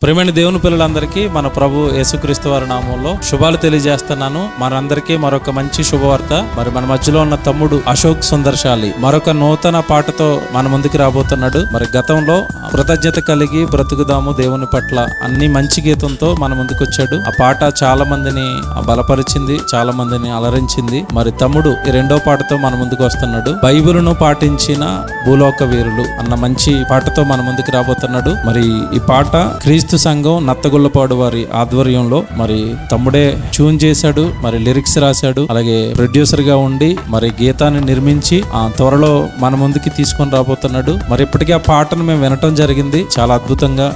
ప్రియమైన దేవుని పిల్లలందరికీ మన ప్రభు యేసుక్రీస్తు వారి నామంలో శుభాలు తెలియజేస్తున్నాను. మనందరికీ మరొక మంచి శుభవార్త. మరి మన మధ్యలో ఉన్న తమ్ముడు అశోక్ సుందర్శాలి మరొక నూతన పాటతో మన ముందుకు రాబోతున్నాడు. మరి గతంలో కృతజ్ఞత కలిగి బ్రతుకుదాము దేవుని పట్ల అన్ని మంచి గీతంతో మన ముందుకు వచ్చాడు. ఆ పాట చాలా మందిని బలపరిచింది, చాలా మందిని అలరించింది. మరి తమ్ముడు ఈ రెండో పాటతో మన ముందుకు వస్తున్నాడు. బైబిలును పాటించిన భూలోక వీరులు అన్న మంచి పాటతో మన ముందుకు రాబోతున్నాడు. మరి ఈ పాట క్రీస్తు సంఘం నత్తగుల్లపాడు వారి ఆధ్వర్యంలో మరి తమ్ముడే ట్యూన్ చేశాడు, మరి లిరిక్స్ రాశాడు, అలాగే ప్రొడ్యూసర్ గా ఉండి మరి గీతాన్ని నిర్మించి త్వరలో మన ముందుకి తీసుకొని రాబోతున్నాడు. మరి ఇప్పటికీ ఆ పాటను మేము వినటం జరిగింది. చాలా అద్భుతంగా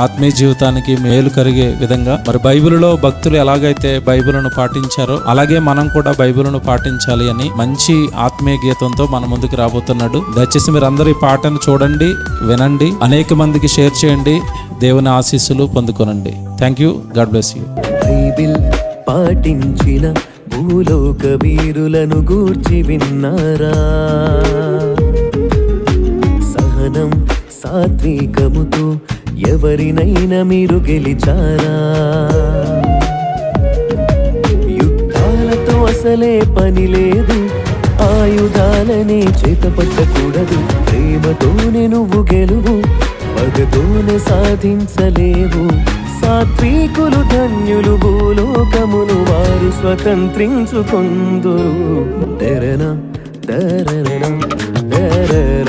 ఆత్మీయ జీవితానికి మేలు కలిగే విధంగా మరి బైబిల్లో భక్తులు ఎలాగైతే బైబిల్ను పాటించారో అలాగే మనం కూడా బైబిల్ను పాటించాలి అని మంచి ఆత్మీయ గీతంతో మన ముందుకు రాబోతున్నాడు. దయచేసి మీరు అందరూ ఈ పాటను చూడండి, వినండి, అనేక మందికి షేర్ చేయండి, దేవుని ఆశీస్సులు పొందుకోనండి. Thank you. God bless you. Bible పాటించిన భూలోక వీరులను గూర్చి విన్నారా? సహనం సాత్వికముతో ఎవరినైనా మీరు గెలిచారా? యుద్ధాలతో అసలే పని లేదు, ఆయుధాలనే చేతపట్టకూడదు. ప్రేమతోనే నువ్వు గెలువు, పగతోనే సాధించలేవు. సాత్వికులు ధన్యులు, భూలోకమును వారు స్వతంత్రించుకొందురు. దరన దరన దరన